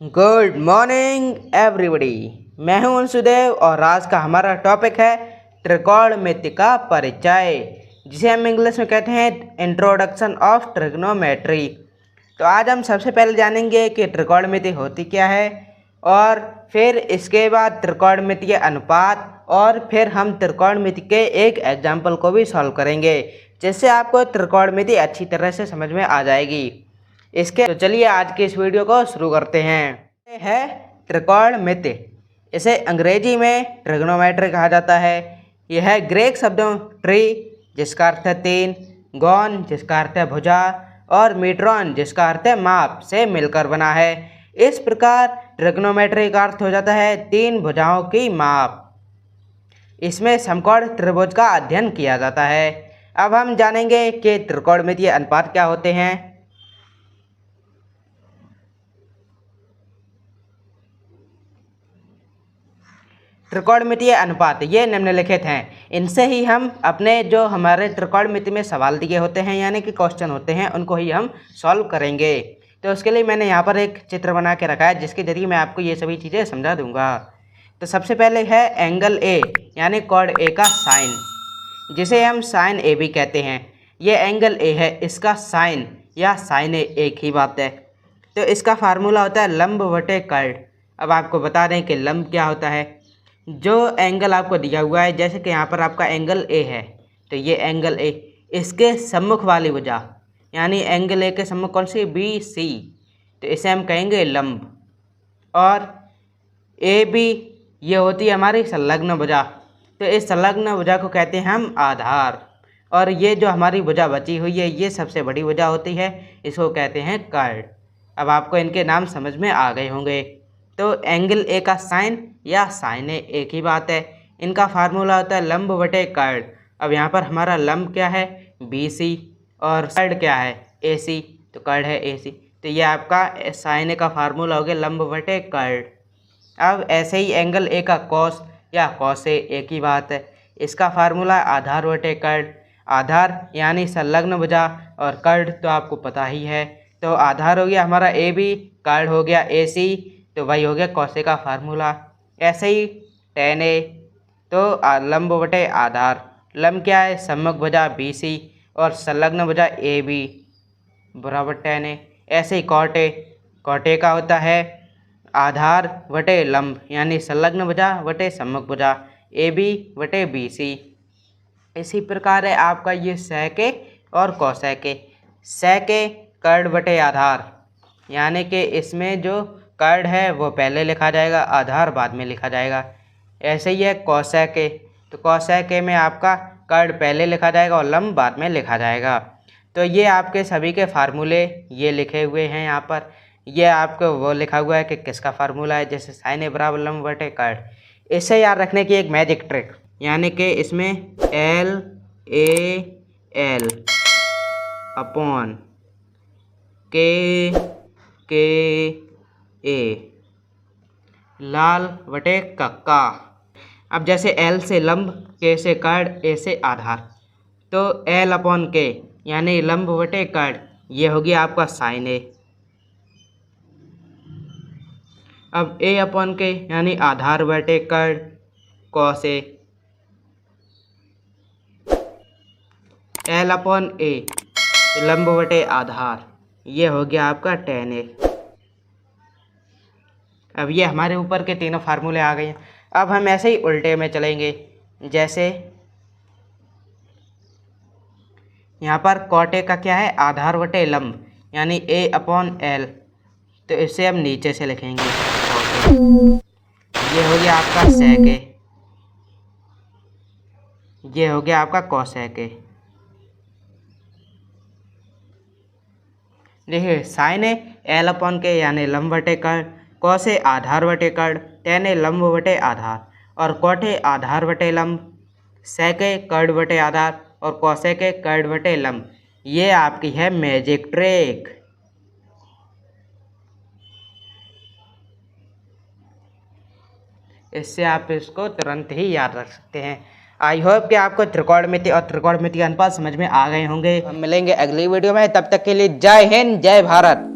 Good morning everybody. मैं हूं अंशुदेव और आज का हमारा टॉपिक है त्रिकोणमिति का परिचय, जिसे हम इंग्लिश में कहते हैं इंट्रोडक्शन ऑफ ट्रिग्नोमेट्री। तो आज हम सबसे पहले जानेंगे कि त्रिकोणमिति होती क्या है, और फिर इसके बाद त्रिकोणमिति के अनुपात, और फिर हम त्रिकोणमिति के एक एग्जाम्पल को भी सॉल्व करेंगे, जिससे आपको त्रिकोणमिति अच्छी तरह से समझ में आ जाएगी। तो चलिए आज के इस वीडियो को शुरू करते हैं। ये है त्रिकोणमिति। इसे अंग्रेजी में ट्रिग्नोमेट्री कहा जाता है। यह है ग्रीक शब्दों ट्री जिसका अर्थ है तीन, गॉन जिसका अर्थ है भुजा, और मीट्रॉन जिसका अर्थ है माप से मिलकर बना है। इस प्रकार ट्रिग्नोमेट्री का अर्थ हो जाता है तीन भुजाओं की माप। इसमें समकोण त्रिभुज का अध्ययन किया जाता है। अब हम जानेंगे कि त्रिकोणमितीय अनुपात क्या होते हैं। त्रिकोणमितीय अनुपात ये निम्नलिखित हैं। इनसे ही हम अपने जो हमारे त्रिकोणमिति में सवाल दिए होते हैं, यानी कि क्वेश्चन होते हैं, उनको ही हम सॉल्व करेंगे। तो उसके लिए मैंने यहाँ पर एक चित्र बना के रखा है, जिसके जरिए मैं आपको ये सभी चीज़ें समझा दूंगा। तो सबसे पहले है एंगल ए, यानी कोण ए का साइन, जिसे हम साइन ए भी कहते हैं। ये एंगल ए है, इसका साइन या साइन ए एक ही बात है। तो इसका फार्मूला होता है लंब बटे कर्ण। अब आपको बता दें कि लंब क्या होता है। जो एंगल आपको दिया हुआ है, जैसे कि यहाँ पर आपका एंगल ए है, तो ये एंगल ए, इसके सम्मुख वाली भुजा, यानी एंगल ए के सम्मुख कौन सी, बी सी, तो इसे हम कहेंगे लंब। और ए बी ये होती है हमारी संलग्न भुजा, तो इस संलग्न भुजा को कहते हैं हम आधार। और ये जो हमारी भुजा बची हुई है, ये सबसे बड़ी भुजा होती है, इसको कहते हैं कर्ण। अब आपको इनके नाम समझ में आ गए होंगे। तो एंगल ए का साइन या साइन ए एक ही बात है। इनका फार्मूला होता है लंब बटे कर्ण। अब यहाँ पर हमारा लंब क्या है, बी सी, और कर्ण क्या है, ए सी, तो कर्ण है ए सी। तो ये आपका साइन ए का फार्मूला हो गया लंब बटे कर्ण। अब ऐसे ही एंगल ए का कॉस या कॉस ए एक ही बात है। इसका फार्मूला आधार बटे कर्ण। आधार यानी संलग्न भुजा, और कर्ण तो आपको पता ही है। तो आधार हो गया हमारा ए बी, कर्ण हो गया ए सी, तो वही हो गया कॉस ए का फार्मूला। ऐसे ही टेन ए, तो लंब बटे आधार। लंब क्या है, सम्मुख भुजा बी सी, और संलग्न भुजा ए बी, बराबर टेन ए। ऐसे ही कॉट ए, कॉट ए का होता है आधार बटे लंब, यानी संलग्न भुजा बटे सम्मुख भुजा, ए बी बटे बी सी। इसी प्रकार है आपका ये सेक ए और कोसेक ए। सेक ए कर्ण बटे आधार, यानी कि इसमें जो कर्ण है वो पहले लिखा जाएगा, आधार बाद में लिखा जाएगा। ऐसे ही है कोसेक ए, तो कोसेक ए में आपका कर्ण पहले लिखा जाएगा और लंब बाद में लिखा जाएगा। तो ये आपके सभी के फार्मूले ये लिखे हुए हैं यहाँ पर। ये आपको वो लिखा हुआ है कि किसका फार्मूला है, जैसे साइन ए बराबर लंब बटे कर्ण। इससे याद रखने की एक मैजिक ट्रिक, यानी कि इसमें एल ए एल अपॉन के ए, लाल बटे कक्का। अब जैसे एल से लंब, के से कर्ण, ए से आधार, तो एल अपॉन के यानी लंब बटे कर्ण, ये हो गया आपका साइन ए। अब ए अपॉन के यानी आधार बटे कर्ण, कॉस ए। एल अपॉन ए लंब बटे आधार, ये हो गया आपका टेन ए। अब ये हमारे ऊपर के तीनों फार्मूले आ गए हैं। अब हम ऐसे ही उल्टे में चलेंगे। जैसे यहाँ पर कॉट ए का क्या है, आधार बटे लंब, यानी ए अपॉन एल, तो इसे हम नीचे से लिखेंगे। ये हो गया आपका सेक ए, ये हो गया आपका कोसेक ए। देखिए साइन ए एल अपॉन के यानी लंब बटे कर्ण, कॉस ए आधार बटे कर्ण, टेन ए लंब बटे आधार, और कॉट ए आधार बटे लंब, सेक ए कर्ण बटे आधार, और कोसेक ए कर्ण बटे लंब। ये आपकी है मैजिक ट्रिक। इससे आप इसको तुरंत ही याद रख सकते हैं। आई होप कि आपको त्रिकोणमिति और त्रिकोणमिति अनुपात समझ में आ गए होंगे। हम मिलेंगे अगली वीडियो में, तब तक के लिए जय हिंद जय भारत।